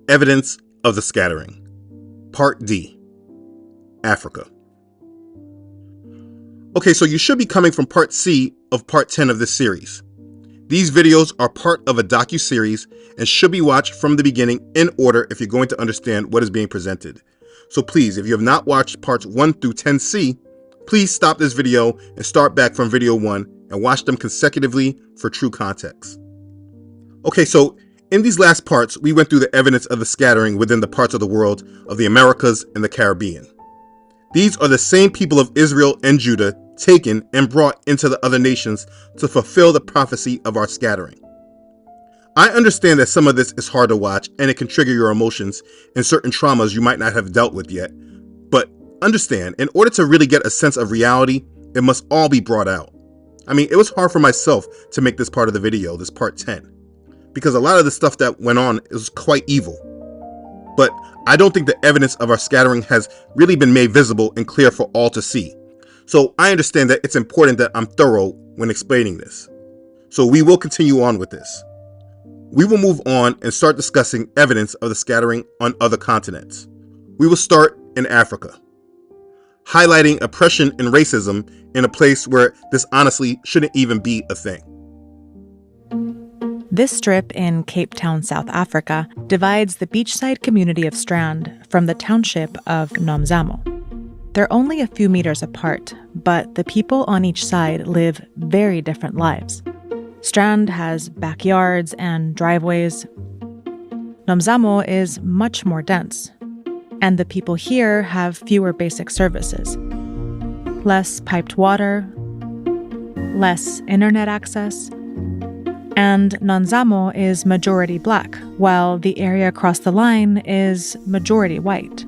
Evidence of the Scattering. Part D. Africa. Okay, so you should be coming from Part C of Part 10 of this series. These videos are part of a docu-series and should be watched from the beginning in order if you're going to understand what is being presented. So please, if you have not watched Parts 1 through 10C, please stop this video and start back from video 1 and watch them consecutively for true context. Okay, so in these last parts, we went through the evidence of the scattering within the parts of the world of the Americas and the Caribbean. These are the same people of Israel and Judah taken and brought into the other nations to fulfill the prophecy of our scattering. I understand that some of this is hard to watch and it can trigger your emotions and certain traumas you might not have dealt with yet. But understand, in order to really get a sense of reality, it must all be brought out. I mean, it was hard for myself to make this part of the video, this part 10. Because a lot of the stuff that went on is quite evil. But I don't think the evidence of our scattering has really been made visible and clear for all to see. So I understand that it's important that I'm thorough when explaining this. So we will continue on with this. We will move on and start discussing evidence of the scattering on other continents. We will start in Africa, highlighting oppression and racism in a place where this honestly shouldn't even be a thing. This strip in Cape Town, South Africa, divides the beachside community of Strand from the township of Nomzamo. They're only a few meters apart, but the people on each side live very different lives. Strand has backyards and driveways. Nomzamo is much more dense, and the people here have fewer basic services. Less piped water, less internet access, and Nomzamo is majority black, while the area across the line is majority white.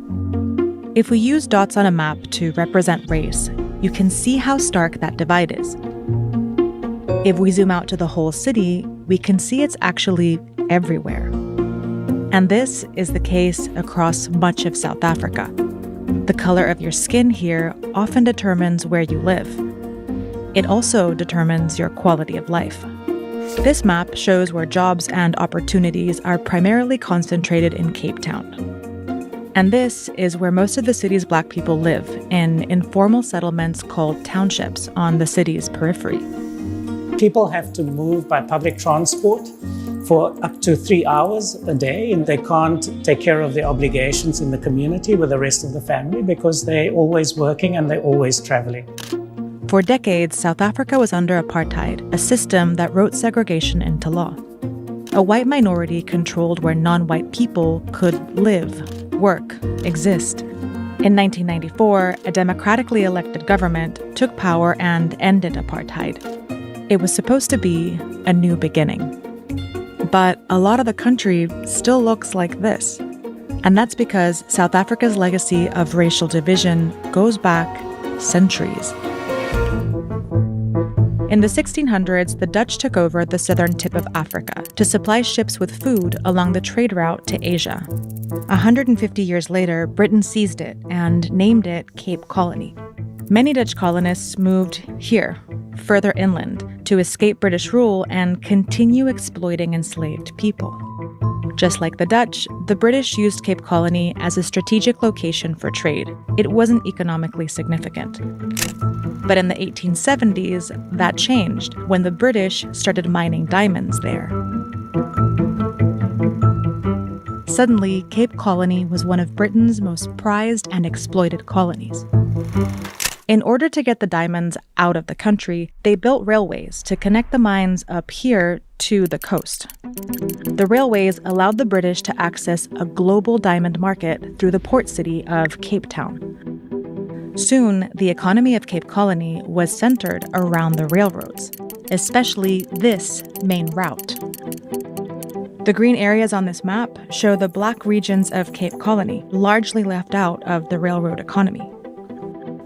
If we use dots on a map to represent race, you can see how stark that divide is. If we zoom out to the whole city, we can see it's actually everywhere. And this is the case across much of South Africa. The color of your skin here often determines where you live. It also determines your quality of life. This map shows where jobs and opportunities are primarily concentrated in Cape Town. And this is where most of the city's black people live, in informal settlements called townships on the city's periphery. People have to move by public transport for up to 3 hours a day, and they can't take care of their obligations in the community with the rest of the family because they're always working and they're always traveling. For decades, South Africa was under apartheid, a system that wrote segregation into law. A white minority controlled where non-white people could live, work, exist. In 1994, a democratically elected government took power and ended apartheid. It was supposed to be a new beginning. But a lot of the country still looks like this. And that's because South Africa's legacy of racial division goes back centuries. In the 1600s, the Dutch took over the southern tip of Africa to supply ships with food along the trade route to Asia. 150 years later, Britain seized it and named it Cape Colony. Many Dutch colonists moved here, further inland, to escape British rule and continue exploiting enslaved people. Just like the Dutch, the British used Cape Colony as a strategic location for trade. It wasn't economically significant. But in the 1870s, that changed when the British started mining diamonds there. Suddenly, Cape Colony was one of Britain's most prized and exploited colonies. In order to get the diamonds out of the country, they built railways to connect the mines up here to the coast. The railways allowed the British to access a global diamond market through the port city of Cape Town. Soon, the economy of Cape Colony was centered around the railroads, especially this main route. The green areas on this map show the black regions of Cape Colony, largely left out of the railroad economy.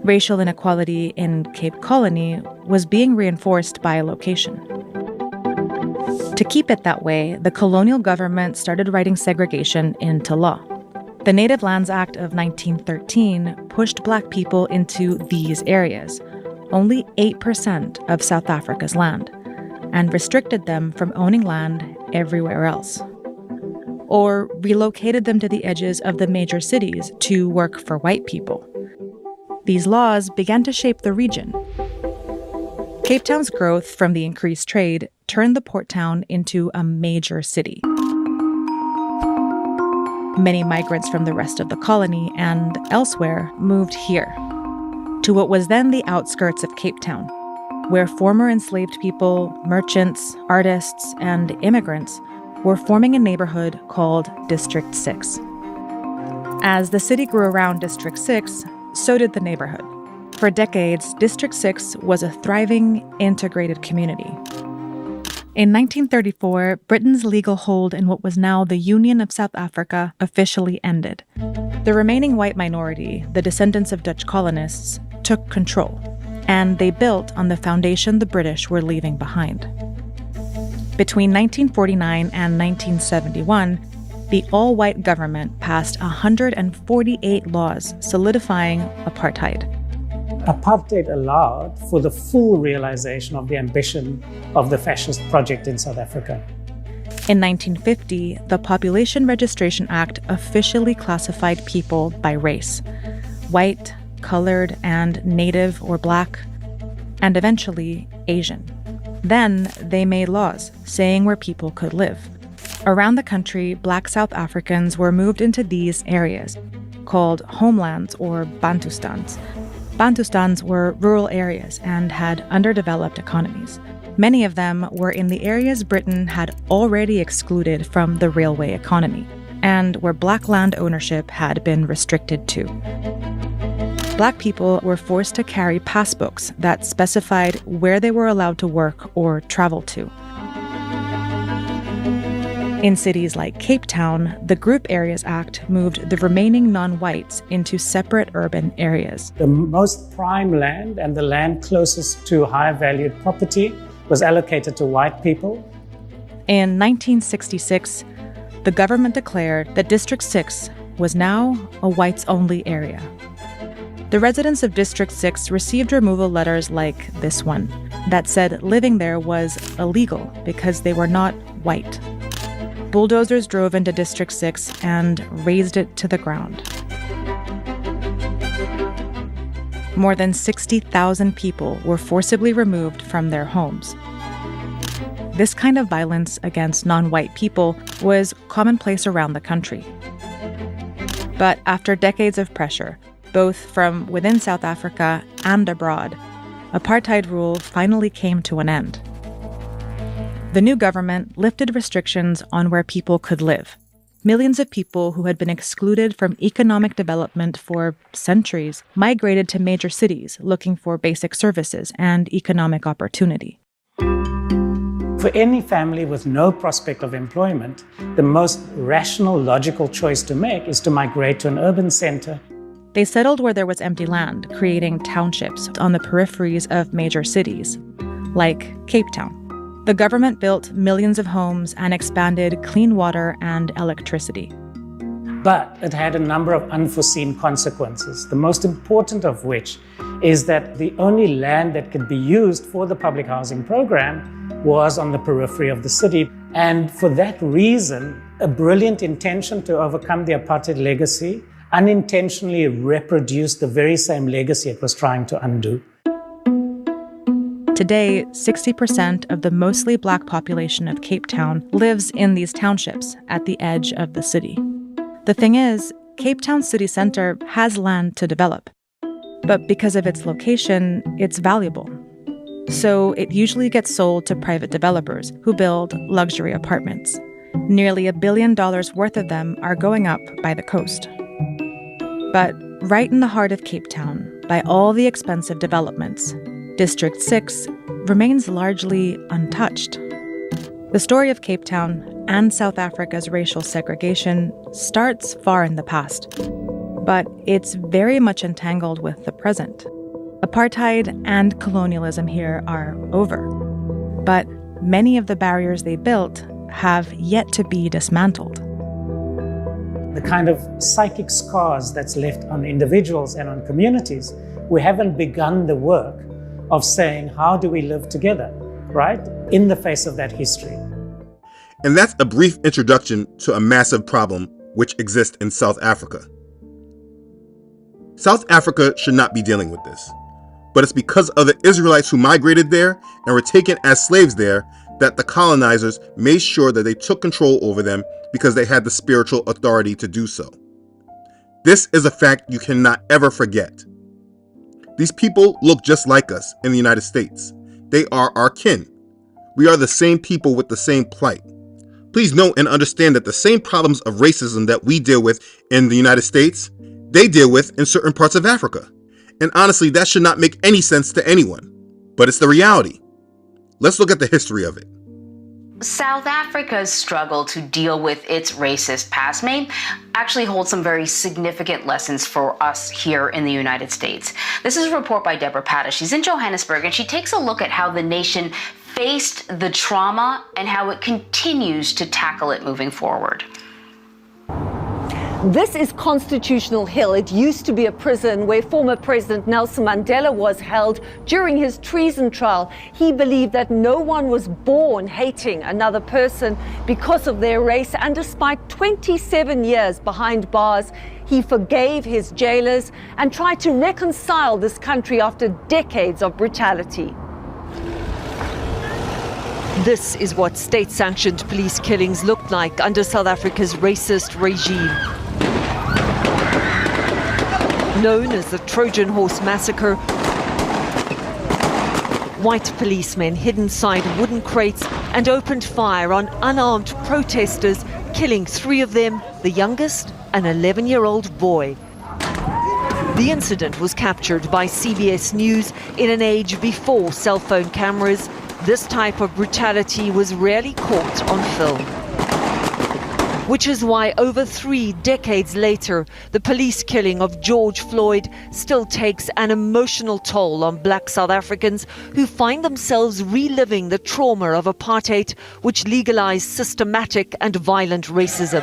Racial inequality in Cape Colony was being reinforced by location. To keep it that way, the colonial government started writing segregation into law. The Native Lands Act of 1913 pushed black people into these areas, only 8% of South Africa's land, and restricted them from owning land everywhere else. or relocated them to the edges of the major cities to work for white people. These laws began to shape the region. Cape Town's growth from the increased trade turned the port town into a major city. Many migrants from the rest of the colony and elsewhere moved here, to what was then the outskirts of Cape Town, where former enslaved people, merchants, artists, and immigrants were forming a neighborhood called District 6. As the city grew around District 6, so did the neighborhood. For decades, District 6 was a thriving, integrated community. In 1934, Britain's legal hold in what was now the Union of South Africa officially ended. The remaining white minority, the descendants of Dutch colonists, took control, and they built on the foundation the British were leaving behind. Between 1949 and 1971, the all-white government passed 148 laws solidifying apartheid. Apartheid allowed for the full realization of the ambition of the fascist project in South Africa. In 1950, the Population Registration Act officially classified people by race: white, colored, and native or black, and eventually Asian. Then they made laws saying where people could live. Around the country, Black South Africans were moved into these areas, called homelands or Bantustans. Bantustans were rural areas and had underdeveloped economies. Many of them were in the areas Britain had already excluded from the railway economy, and where black land ownership had been restricted too. Black people were forced to carry passbooks that specified where they were allowed to work or travel to. In cities like Cape Town, the Group Areas Act moved the remaining non-whites into separate urban areas. The most prime land and the land closest to higher valued property was allocated to white people. In 1966, the government declared that District 6 was now a whites-only area. The residents of District 6 received removal letters like this one that said living there was illegal because they were not white. Bulldozers drove into District 6 and razed it to the ground. More than 60,000 people were forcibly removed from their homes. This kind of violence against non-white people was commonplace around the country. But after decades of pressure, both from within South Africa and abroad, apartheid rule finally came to an end. The new government lifted restrictions on where people could live. Millions of people who had been excluded from economic development for centuries migrated to major cities looking for basic services and economic opportunity. For any family with no prospect of employment, the most rational, logical choice to make is to migrate to an urban center. They settled where there was empty land, creating townships on the peripheries of major cities, like Cape Town. The government built millions of homes and expanded clean water and electricity. But it had a number of unforeseen consequences, the most important of which is that the only land that could be used for the public housing program was on the periphery of the city. And for that reason, a brilliant intention to overcome the apartheid legacy unintentionally reproduced the very same legacy it was trying to undo. Today, 60% of the mostly black population of Cape Town lives in these townships at the edge of the city. The thing is, Cape Town city center has land to develop, but because of its location, it's valuable. So it usually gets sold to private developers who build luxury apartments. Nearly $1 billion worth of them are going up by the coast. But right in the heart of Cape Town, by all the expensive developments, District 6 remains largely untouched. The story of Cape Town and South Africa's racial segregation starts far in the past, but it's very much entangled with the present. Apartheid and colonialism here are over, but many of the barriers they built have yet to be dismantled. The kind of psychic scars that's left on individuals and on communities, we haven't begun the work of saying, how do we live together, right? In the face of that history. And that's a brief introduction to a massive problem which exists in South Africa. South Africa should not be dealing with this, but it's because of the Israelites who migrated there and were taken as slaves there that the colonizers made sure that they took control over them because they had the spiritual authority to do so. This is a fact you cannot ever forget. These people look just like us in the United States. They are our kin. We are the same people with the same plight. Please know and understand that the same problems of racism that we deal with in the United States, they deal with in certain parts of Africa. And honestly, that should not make any sense to anyone. But it's the reality. Let's look at the history of it. South Africa's struggle to deal with its racist past may actually hold some very significant lessons for us here in the United States. This is a report by Deborah Patta. She's in Johannesburg, and she takes a look at how the nation faced the trauma and how it continues to tackle it moving forward. This is Constitutional Hill. It used to be a prison where former President Nelson Mandela was held during his treason trial. He believed that no one was born hating another person because of their race, and despite 27 years behind bars, he forgave his jailers and tried to reconcile this country after decades of brutality. This is what state-sanctioned police killings looked like under South Africa's racist regime. Known as the Trojan Horse Massacre, white policemen hid inside wooden crates and opened fire on unarmed protesters, killing 3 of them, the youngest, an 11-year-old boy. The incident was captured by CBS News in an age before cell phone cameras. This type of brutality was rarely caught on film. Which is why over 3 decades later, the police killing of George Floyd still takes an emotional toll on black South Africans who find themselves reliving the trauma of apartheid, which legalized systematic and violent racism.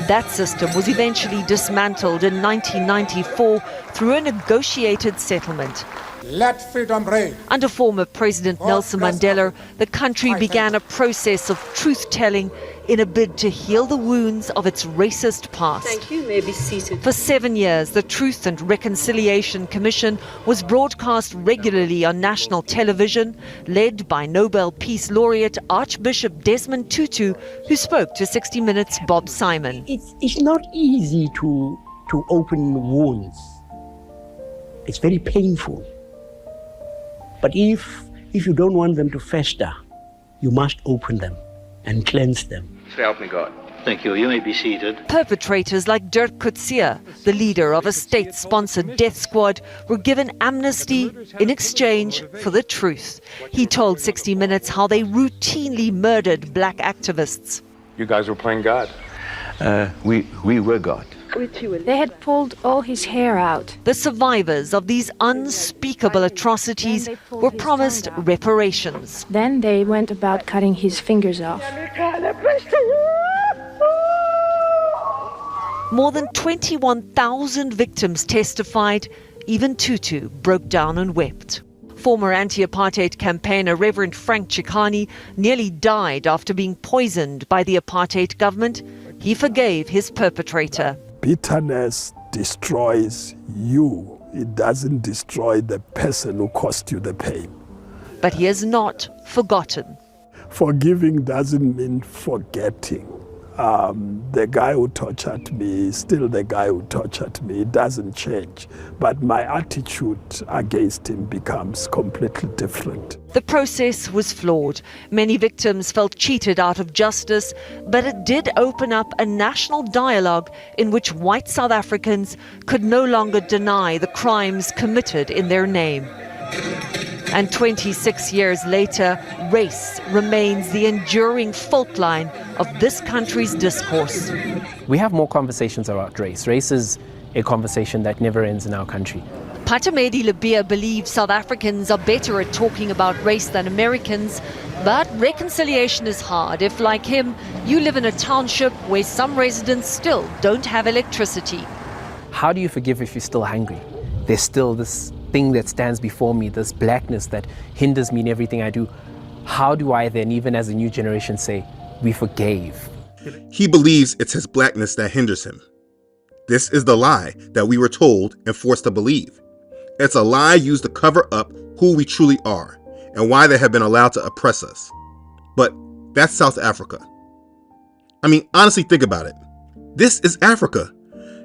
That system was eventually dismantled in 1994 through a negotiated settlement. Let freedom reign. Under former President Nelson Mandela, the country began a process of truth-telling in a bid to heal the wounds of its racist past. Thank you. You may be seated. For 7 years, the Truth and Reconciliation Commission was broadcast regularly on national television, led by Nobel Peace Laureate Archbishop Desmond Tutu, who spoke to 60 Minutes' Bob Simon. It's not easy to open wounds. It's very painful. But if you don't want them to fester, you must open them and cleanse them. So help me God. Thank you. You may be seated. Perpetrators like Dirk Coetzee, the leader of a state-sponsored death squad, were given amnesty in exchange for the truth. He told 60 Minutes how they routinely murdered black activists. You guys were playing God. We were God. They had pulled all his hair out. The survivors of these unspeakable atrocities were promised reparations. Then they went about cutting his fingers off. More than 21,000 victims testified. Even Tutu broke down and wept. Former anti-apartheid campaigner Reverend Frank Chikane nearly died after being poisoned by the apartheid government. He forgave his perpetrator. Bitterness destroys you. It doesn't destroy the person who caused you the pain. But he has not forgotten. Forgiving doesn't mean forgetting. The guy who tortured me is still the guy who tortured me. It doesn't change. But my attitude against him becomes completely different. The process was flawed. Many victims felt cheated out of justice, but it did open up a national dialogue in which white South Africans could no longer deny the crimes committed in their name. And 26 years later, race remains the enduring fault line of this country's discourse. We have more conversations about race. Race is a conversation that never ends in our country. Phatamedi Lebeya believes South Africans are better at talking about race than Americans, but reconciliation is hard if, like him, you live in a township where some residents still don't have electricity. How do you forgive if you're still hungry? There's still this thing that stands before me, this blackness that hinders me in everything I do. How do I then, even as a new generation, say, we forgave. He believes it's his blackness that hinders him. This is the lie that we were told and forced to believe. It's a lie used to cover up who we truly are and why they have been allowed to oppress us. But that's South Africa. I mean, honestly, think about it. This is Africa.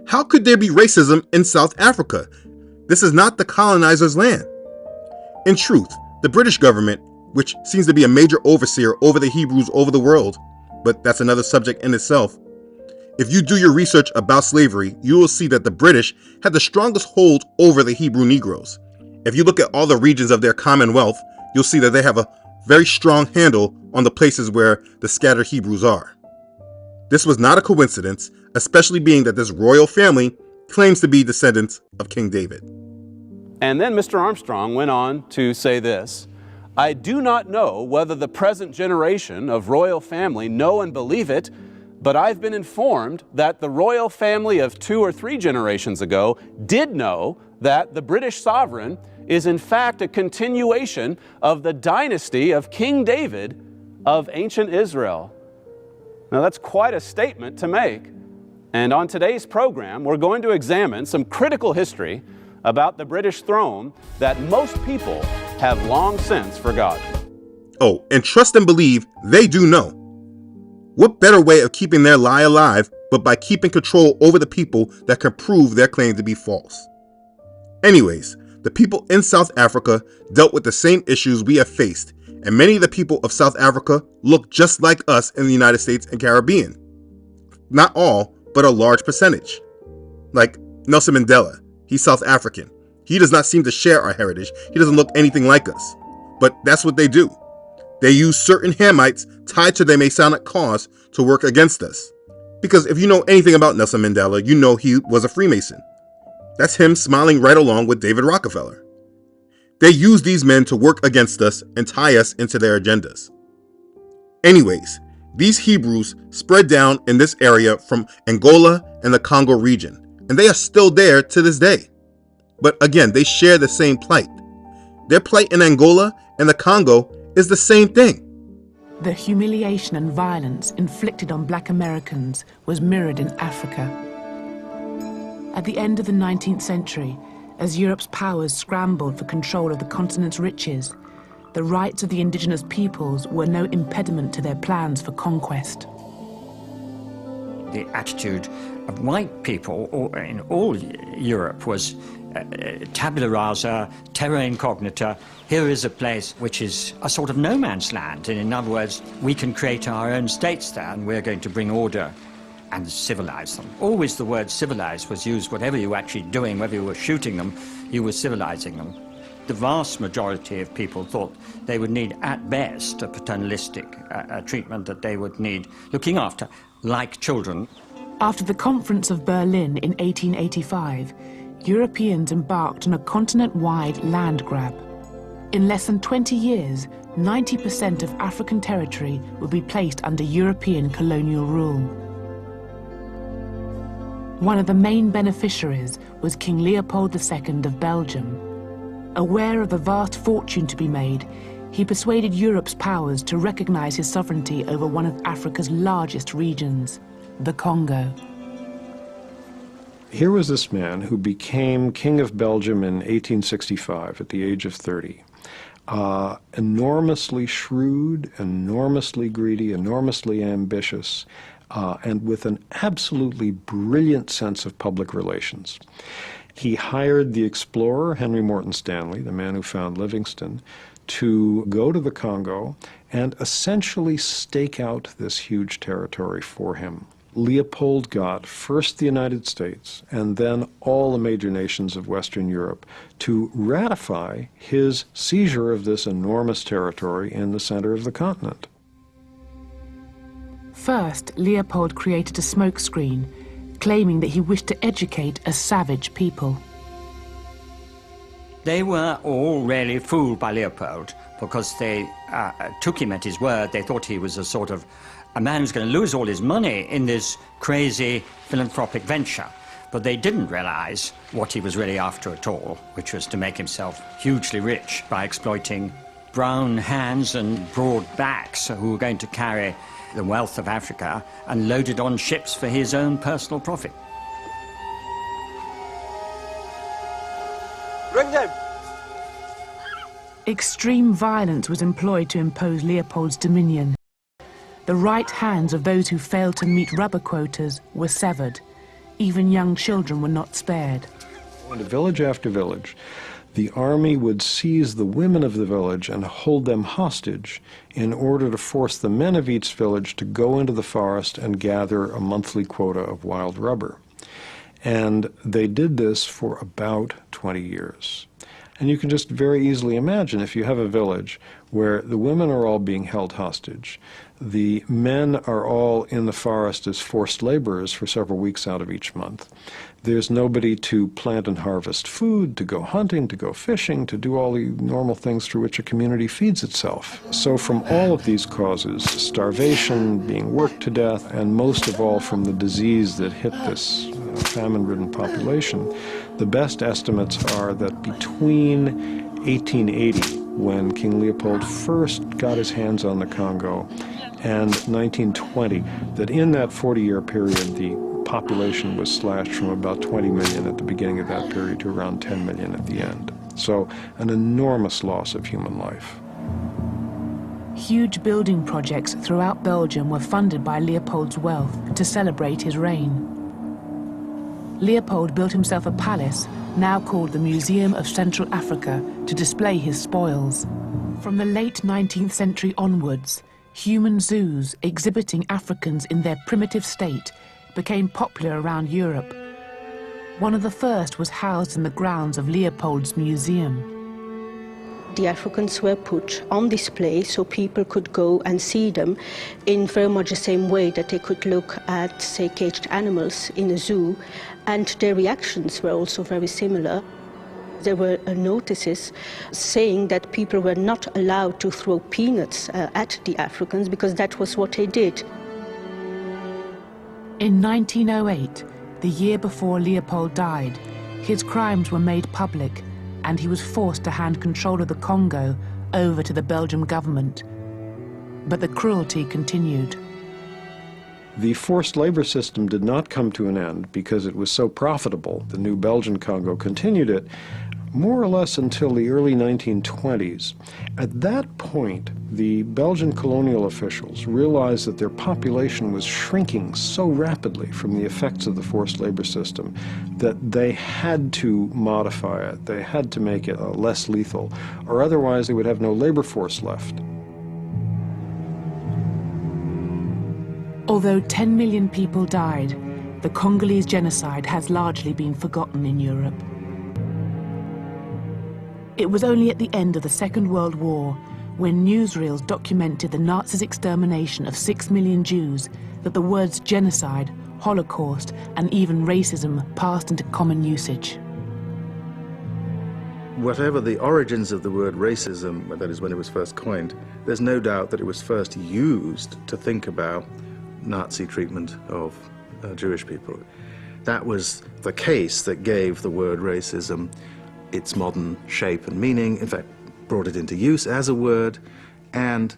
How could there be racism in South Africa? This is not the colonizers' land. In truth, the British government, which seems to be a major overseer over the Hebrews over the world, but that's another subject in itself. If you do your research about slavery, you will see that the British had the strongest hold over the Hebrew Negroes. If you look at all the regions of their commonwealth, you'll see that they have a very strong handle on the places where the scattered Hebrews are. This was not a coincidence, especially being that this royal family claims to be descendants of King David. And then Mr. Armstrong went on to say this: I do not know whether the present generation of royal family know and believe it, but I've been informed that the royal family of 2 or 3 generations ago did know that the British sovereign is in fact a continuation of the dynasty of King David of ancient Israel. Now that's quite a statement to make. And on today's program, we're going to examine some critical history about the British throne that most people have long since forgotten. Oh, and trust and believe they do know. What better way of keeping their lie alive but by keeping control over the people that can prove their claim to be false? Anyways, the people in South Africa dealt with the same issues we have faced, and many of the people of South Africa look just like us in the United States and Caribbean. Not all, but a large percentage. Like Nelson Mandela, he's South African. He does not seem to share our heritage. He doesn't look anything like us. But that's what they do. They use certain Hamites tied to their Masonic cause to work against us. Because if you know anything about Nelson Mandela, you know he was a Freemason. That's him smiling right along with David Rockefeller. They use these men to work against us and tie us into their agendas. Anyways, these Hebrews spread down in this area from Angola and the Congo region, and they are still there to this day. But again, they share the same plight. Their plight in Angola and the Congo is the same thing. The humiliation and violence inflicted on Black Americans was mirrored in Africa. At the end of the 19th century, as Europe's powers scrambled for control of the continent's riches, the rights of the indigenous peoples were no impediment to their plans for conquest. The attitude of white people in all Europe was tabula rasa, terra incognita. Here is a place which is a sort of no man's land, and in other words, we can create our own states there, and we're going to bring order and civilize them. Always the word civilize was used. Whatever you were actually doing, whether you were shooting them, you were civilizing them. The vast majority of people thought they would need, at best, a paternalistic treatment, that they would need looking after, like children. After the Conference of Berlin in 1885, Europeans embarked on a continent-wide land grab. In less than 20 years, 90% of African territory would be placed under European colonial rule. One of the main beneficiaries was King Leopold II of Belgium. Aware of the vast fortune to be made, he persuaded Europe's powers to recognize his sovereignty over one of Africa's largest regions, the Congo. Here was this man who became King of Belgium in 1865 at the age of 30. Enormously shrewd, enormously greedy, enormously ambitious, and with an absolutely brilliant sense of public relations. He hired the explorer Henry Morton Stanley, the man who found Livingstone, to go to the Congo and essentially stake out this huge territory for him. Leopold got first the United States and then all the major nations of Western Europe to ratify his seizure of this enormous territory in the center of the continent. First, Leopold created a smokescreen, claiming that he wished to educate a savage people. They were all really fooled by Leopold because they took him at his word. They thought he was a sort of a man who's going to lose all his money in this crazy philanthropic venture. But they didn't realize what he was really after at all, which was to make himself hugely rich by exploiting brown hands and broad backs who were going to carry the wealth of Africa and loaded on ships for his own personal profit. Bring them! Extreme violence was employed to impose Leopold's dominion. The right hands of those who failed to meet rubber quotas were severed. Even young children were not spared. Into village after village, the army would seize the women of the village and hold them hostage in order to force the men of each village to go into the forest and gather a monthly quota of wild rubber. And they did this for about 20 years. And you can just very easily imagine if you have a village where the women are all being held hostage, the men are all in the forest as forced laborers for several weeks out of each month. There's nobody to plant and harvest food, to go hunting, to go fishing, to do all the normal things through which a community feeds itself. So from all of these causes, starvation, being worked to death, and most of all from the disease that hit this famine-ridden population, the best estimates are that between 1880, when King Leopold first got his hands on the Congo, and 1920, that in that 40-year period, the population was slashed from about 20 million at the beginning of that period to around 10 million at the end. So an enormous loss of human life. Huge building projects throughout Belgium were funded by Leopold's wealth to celebrate his reign. Leopold built himself a palace, now called the Museum of Central Africa, to display his spoils. From the late 19th century onwards, human zoos exhibiting Africans in their primitive state became popular around Europe. One of the first was housed in the grounds of Leopold's museum. The Africans were put on display so people could go and see them in very much the same way that they could look at, say, caged animals in a zoo, and their reactions were also very similar. There were notices saying that people were not allowed to throw peanuts at the Africans because that was what they did. In 1908, the year before Leopold died, his crimes were made public and he was forced to hand control of the Congo over to the Belgian government. But the cruelty continued. The forced labor system did not come to an end because it was so profitable. The new Belgian Congo continued it more or less until the early 1920s. At that point, the Belgian colonial officials realized that their population was shrinking so rapidly from the effects of the forced labor system that they had to modify it. They had to make it less lethal, or otherwise they would have no labor force left. Although 10 million people died, the Congolese genocide has largely been forgotten in Europe. It was only at the end of the Second World War, when newsreels documented the Nazis' extermination of 6 million Jews, that the words genocide, Holocaust, and even racism passed into common usage. Whatever the origins of the word racism, that is when it was first coined, there's no doubt that it was first used to think about Nazi treatment of Jewish people. That was the case that gave the word racism its modern shape and meaning, in fact, brought it into use as a word, and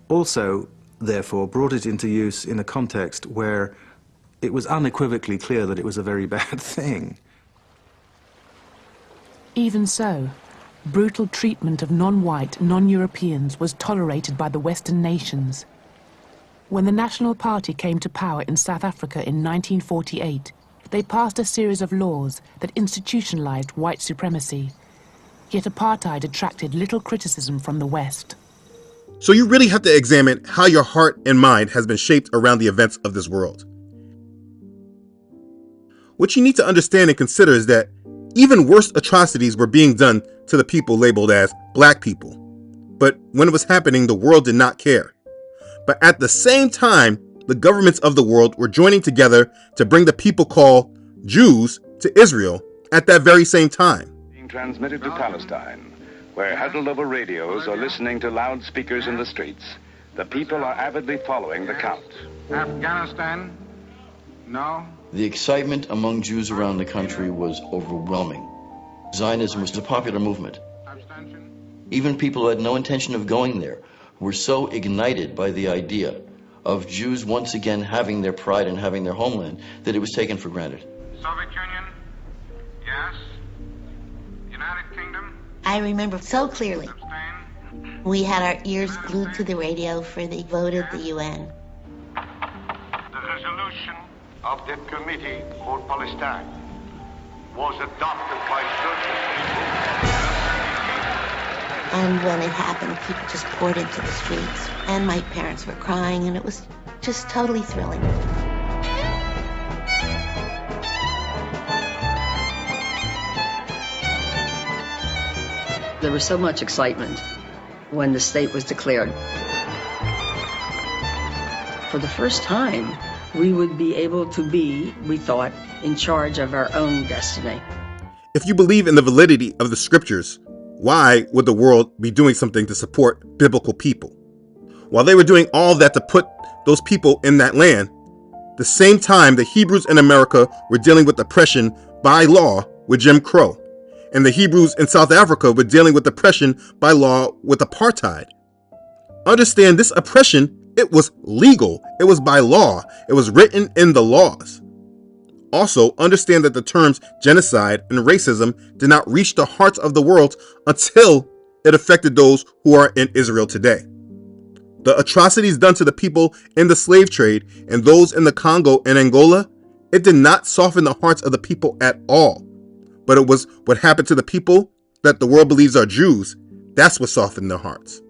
also, therefore, brought it into use in a context where it was unequivocally clear that it was a very bad thing. Even so, brutal treatment of non-white, non-Europeans was tolerated by the Western nations. When the National Party came to power in South Africa in 1948, they passed a series of laws that institutionalized white supremacy. Yet apartheid attracted little criticism from the West. So you really have to examine how your heart and mind has been shaped around the events of this world. What you need to understand and consider is that even worse atrocities were being done to the people labeled as black people. But when it was happening, the world did not care. But at the same time, the governments of the world were joining together to bring the people called Jews to Israel at that very same time. Being transmitted to Palestine, where huddled over radios or listening to loudspeakers in the streets, the people are avidly following the count. Afghanistan? No. The excitement among Jews around the country was overwhelming. Zionism was a popular movement. Even people who had no intention of going there were so ignited by the idea of Jews once again having their pride and having their homeland, that it was taken for granted. Soviet Union? Yes. United Kingdom? I remember so clearly. We had our ears glued to the radio for the vote of the UN. The resolution of the Committee for Palestine was adopted by certain people. And when it happened, people just poured into the streets. And my parents were crying, and it was just totally thrilling. There was so much excitement when the state was declared. For the first time, we would be able to be, we thought, in charge of our own destiny. If you believe in the validity of the scriptures, why would the world be doing something to support biblical people? While they were doing all that to put those people in that land, the same time the Hebrews in America were dealing with oppression by law with Jim Crow, and the Hebrews in South Africa were dealing with oppression by law with apartheid. Understand, this oppression, it was legal. It was by law. It was written in the laws. Also, understand that the terms genocide and racism did not reach the hearts of the world until it affected those who are in Israel today. The atrocities done to the people in the slave trade and those in the Congo and Angola, it did not soften the hearts of the people at all. But it was what happened to the people that the world believes are Jews. That's what softened their hearts.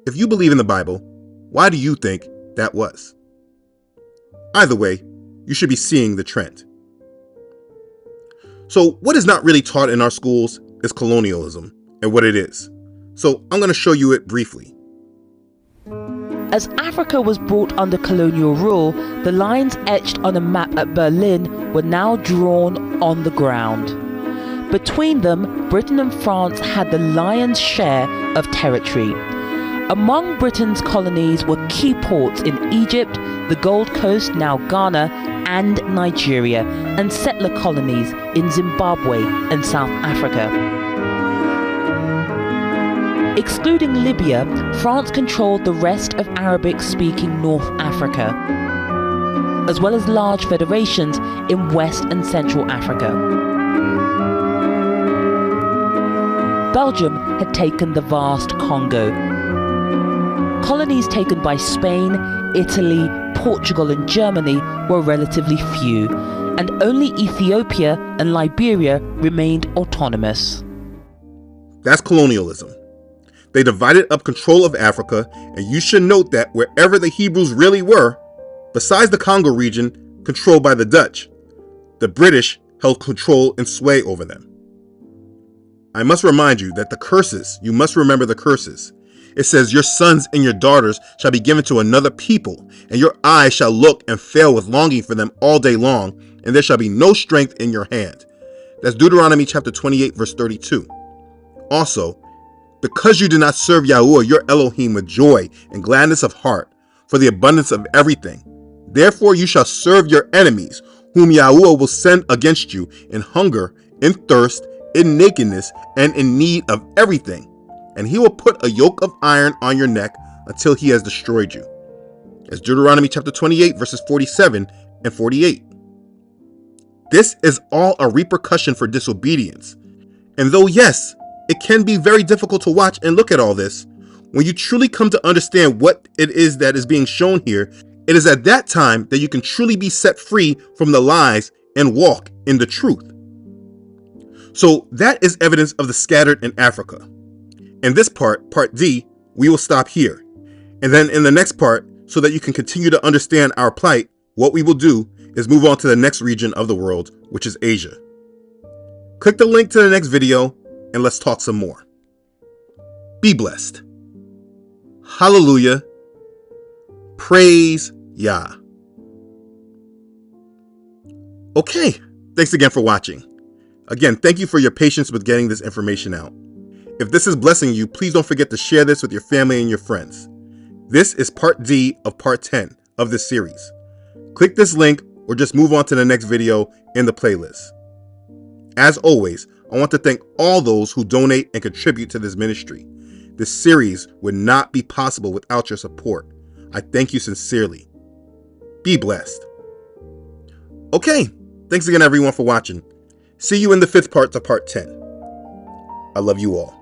If you believe in the Bible, why do you think that was? Either way, you should be seeing the trend. So what is not really taught in our schools is colonialism and what it is. So I'm going to show you it briefly. As Africa was brought under colonial rule, the lines etched on a map at Berlin were now drawn on the ground. Between them, Britain and France had the lion's share of territory. Among Britain's colonies were key ports in Egypt, the Gold Coast, now Ghana, and Nigeria, and settler colonies in Zimbabwe and South Africa. Excluding Libya, France controlled the rest of Arabic-speaking North Africa, as well as large federations in West and Central Africa. Belgium had taken the vast Congo. Colonies taken by Spain, Italy, Portugal and Germany were relatively few, and only Ethiopia and Liberia remained autonomous. That's colonialism. They divided up control of Africa, and you should note that wherever the Hebrews really were, besides the Congo region controlled by the Dutch, the British held control and sway over them. I must remind you that the curses, you must remember the curses. It says, your sons and your daughters shall be given to another people, and your eyes shall look and fail with longing for them all day long, and there shall be no strength in your hand. That's Deuteronomy chapter 28, verse 32. Also, because you do not serve Yahuwah your Elohim with joy and gladness of heart, for the abundance of everything, therefore you shall serve your enemies, whom Yahuwah will send against you in hunger, in thirst, in nakedness, and in need of everything. And he will put a yoke of iron on your neck until he has destroyed you. As Deuteronomy chapter 28, verses 47 and 48. This is all a repercussion for disobedience. And though, yes, it can be very difficult to watch and look at all this, when you truly come to understand what it is that is being shown here, it is at that time that you can truly be set free from the lies and walk in the truth. So that is evidence of the scattered in Africa. In this part, part D, we will stop here. And then in the next part, so that you can continue to understand our plight, what we will do is move on to the next region of the world, which is Asia. Click the link to the next video and let's talk some more. Be blessed. Hallelujah. Praise Yah. Okay, thanks again for watching. Again, thank you for your patience with getting this information out. If this is blessing you, please don't forget to share this with your family and your friends. This is part D of part 10 of this series. Click this link or just move on to the next video in the playlist. As always, I want to thank all those who donate and contribute to this ministry. This series would not be possible without your support. I thank you sincerely. Be blessed. Okay, thanks again everyone for watching. See you in the 5th part to part 10. I love you all.